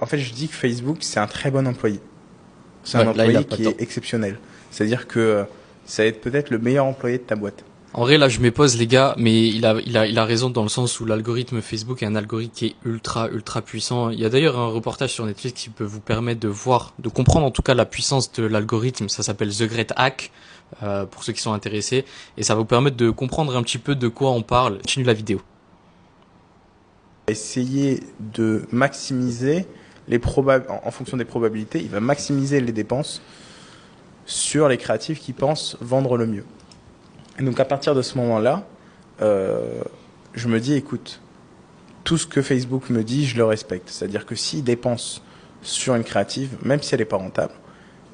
en fait, je dis que Facebook, c'est un très bon employé. C'est Ouais, un là, il a employé pas qui tort. est exceptionnel. C'est-à-dire que ça va être peut-être le meilleur employé de ta boîte. En vrai, là, je m'épose, les gars, mais il a raison dans le sens où l'algorithme Facebook est un algorithme qui est ultra puissant. Il y a d'ailleurs un reportage sur Netflix qui peut vous permettre de voir, de comprendre en tout cas la puissance de l'algorithme. Ça s'appelle The Great Hack, pour ceux qui sont intéressés. Et ça va vous permettre de comprendre un petit peu de quoi on parle. Continue la vidéo. Essayer de maximiser en fonction des probabilités, il va maximiser les dépenses sur les créatifs qui pensent vendre le mieux. Et donc à partir de ce moment-là, je me dis, écoute, tout ce que Facebook me dit, je le respecte. C'est-à-dire que s'il dépense sur une créative, même si elle n'est pas rentable,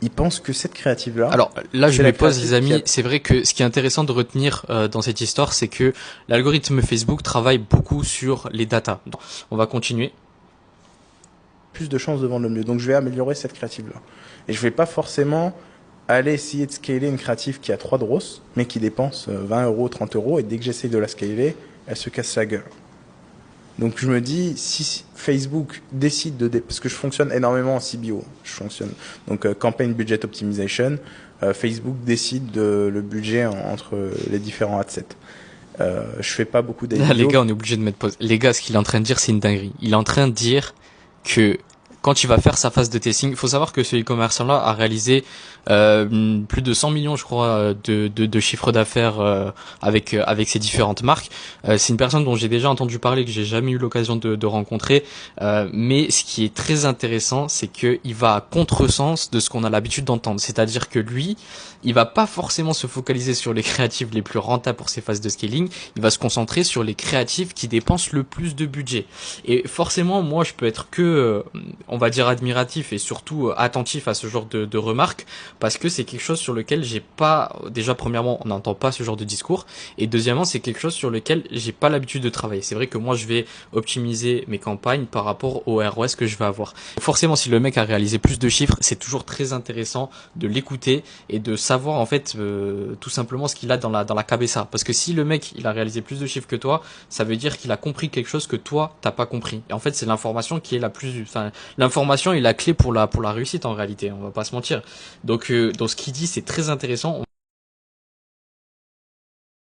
il pense que cette créative-là... Alors là, je c'est la m'épose, créative les amis. qui a- C'est vrai que ce qui est intéressant de retenir dans cette histoire, c'est que l'algorithme Facebook travaille beaucoup sur les datas. Donc, on va continuer. plus de chances de vendre le mieux. Donc je vais améliorer cette créative-là. Et je vais pas forcément aller essayer de scaler une créative qui a 3 drosses, mais qui dépense 20 euros, 30 euros, et dès que j'essaye de la scaler, elle se casse la gueule. Donc je me dis, si Facebook décide parce que je fonctionne énormément en CBO, je fonctionne, donc Campaign Budget Optimization, Facebook décide le budget entre les différents adsets. Je fais pas beaucoup Là, les d'AIO. gars, on est obligé de mettre pause. Les gars, ce qu'il est en train de dire, c'est une dinguerie. Il est en train de dire que quand il va faire sa phase de testing, il faut savoir que ce e-commerçant-là a réalisé plus de 100 millions, je crois, de chiffre d'affaires avec ses différentes marques. C'est une personne dont j'ai déjà entendu parler, que j'ai jamais eu l'occasion de rencontrer. Mais ce qui est très intéressant, c'est que il va à contresens de ce qu'on a l'habitude d'entendre. C'est-à-dire que lui, il va pas forcément se focaliser sur les créatives les plus rentables pour ses phases de scaling. Il va se concentrer sur les créatives qui dépensent le plus de budget. Et forcément, moi, je peux être que, on va dire, admiratif et surtout attentif à ce genre de remarques, parce que c'est quelque chose sur lequel j'ai pas, déjà, premièrement, on n'entend pas ce genre de discours, et deuxièmement, c'est quelque chose sur lequel j'ai pas l'habitude de travailler. C'est vrai que moi, je vais optimiser mes campagnes par rapport au ROS que je vais avoir. Forcément, si le mec a réalisé plus de chiffres, c'est toujours très intéressant de l'écouter et de savoir, en fait, tout simplement ce qu'il a dans la cabeza. Parce que si le mec, il a réalisé plus de chiffres que toi, ça veut dire qu'il a compris quelque chose que toi, t'as pas compris. Et en fait, c'est l'information qui est l'information est la clé pour la réussite, en réalité. On va pas se mentir. Donc, dans ce qu'il dit, c'est très intéressant.